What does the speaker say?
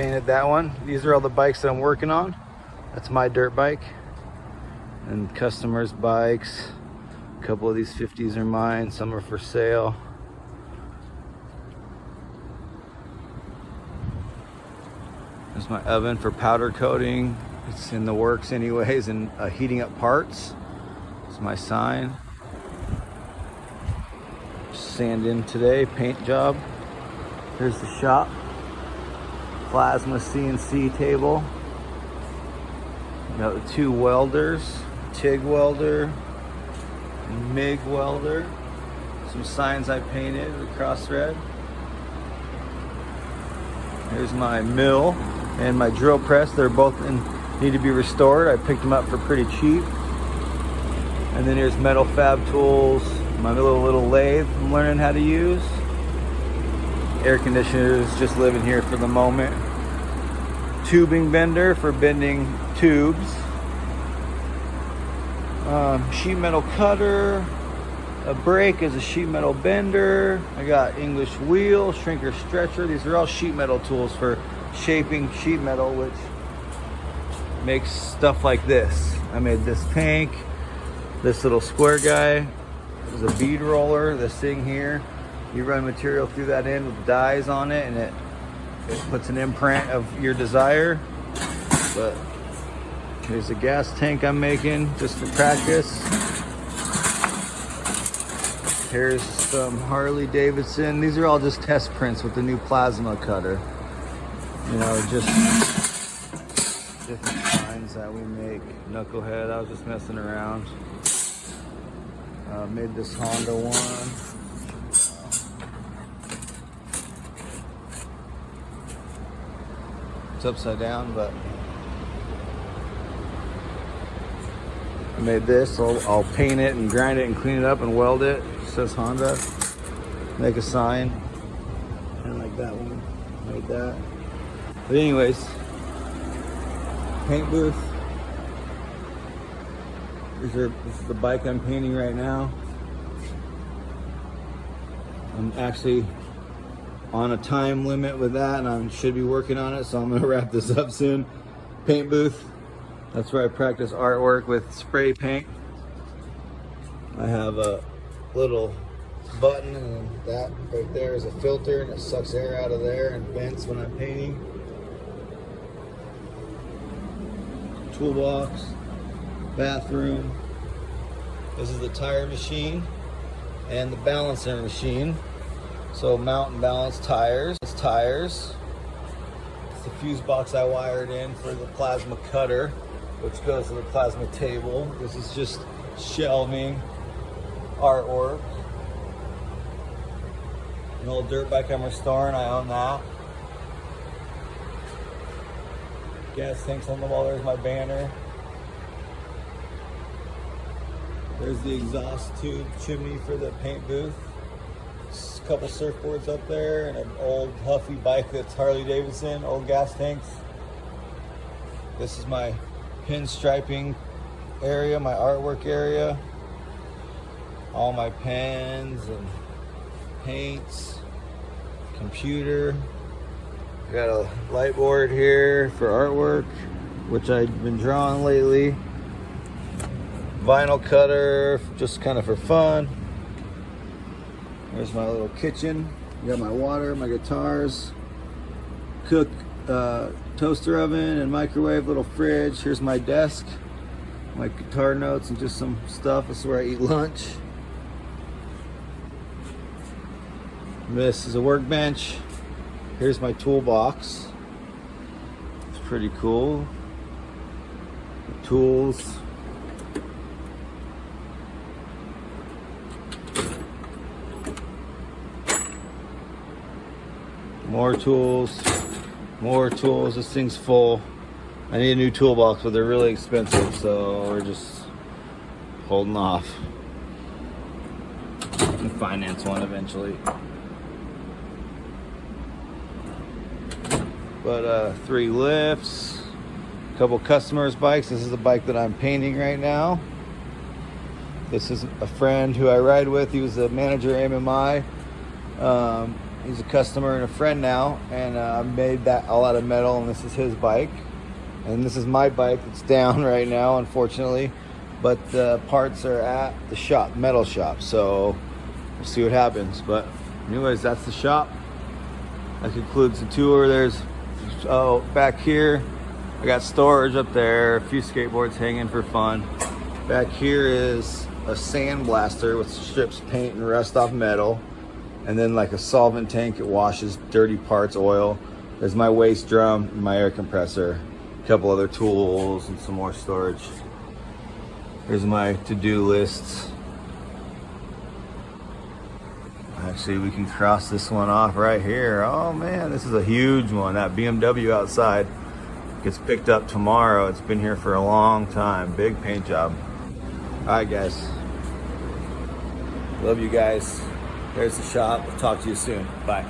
painted that one. These are all the bikes that I'm working on. That's my dirt bike. And customers' bikes. A couple of these 50s are mine. Some are for sale. There's my oven for powder coating. It's in the works anyways, and heating up parts. It's my sign. Sand in today, paint job. Here's the shop. Plasma CNC table. Got the 2 welders, TIG welder, and MIG welder. Some signs I painted with CrossThread. Here's my mill and my drill press. They're both need to be restored. I picked them up for pretty cheap. And then here's metal fab tools, my little lathe I'm learning how to use. Air conditioners, just living here for the moment. Tubing bender for bending tubes. Sheet metal cutter. A brake is a sheet metal bender. I got English wheel, shrinker stretcher. These are all sheet metal tools for shaping sheet metal, which makes stuff like this. I made this tank, this little square guy. There's a bead roller, this thing here. You run material through that end with dies on it, and it puts an imprint of your desire. But here's a gas tank I'm making just for practice. Here's some Harley Davidson. These are all just test prints with the new plasma cutter. You know, just different signs that we make. Knucklehead, I was just messing around. Made this Honda one. It's upside down, but I made this. I'll paint it and grind it and clean it up and weld it. It says Honda. Make a sign. Kind of like that one. Made that. But anyways, paint booth. This is the bike I'm painting right now. I'm actually on a time limit with that, and I should be working on it, so I'm gonna wrap this up soon. Paint booth. That's where I practice artwork with spray paint. I have a little button, and that right there is a filter, and it sucks air out of there and vents when I'm painting. Toolbox, bathroom. This is the tire machine and the balancer machine. So mount and balance tires. It's tires. It's the fuse box I wired in for the plasma cutter, which goes to the plasma table. This is just shelving, artwork. An old dirt bike I'm restoring, I own that. Gas tanks on the wall, there's my banner. There's the exhaust tube chimney for the paint booth. A couple surfboards up there, and an old Huffy bike that's Harley Davidson, old gas tanks. This is my pinstriping area, my artwork area. All my pens and paints, computer. I got a light board here for artwork, which I've been drawing lately. Vinyl cutter, just kind of for fun. There's my little kitchen. Got my water, my guitars, cook, toaster oven and microwave, little fridge. Here's my desk, my guitar notes and just some stuff. This is where I eat lunch. This is a workbench. Here's my toolbox. It's pretty cool. The tools. More tools, more tools. This thing's full. I need a new toolbox, but they're really expensive, so we're just holding off. I can finance one eventually. But 3 lifts, a couple customers' bikes. This is the bike that I'm painting right now. This is a friend who I ride with. He was a manager at MMI. He's a customer and a friend now, and I made that all out of metal, and this is his bike. And this is my bike. It's down right now, unfortunately, but the parts are at the shop, metal shop, so we'll see what happens. But anyways, that's the shop. That concludes the tour. There's, oh, back here, I got storage up there, a few skateboards hanging for fun. Back here is a sandblaster with strips paint and rust off metal, and then like a solvent tank. It washes dirty parts, oil. There's my waste drum and my air compressor, a couple other tools, and some more storage. Here's my to-do lists. Actually, we can cross this one off right here. Oh man, this is a huge one. That BMW outside gets picked up tomorrow. It's been here for a long time. Big paint job. All right, guys. Love you guys. There's the shop. We'll talk to you soon. Bye.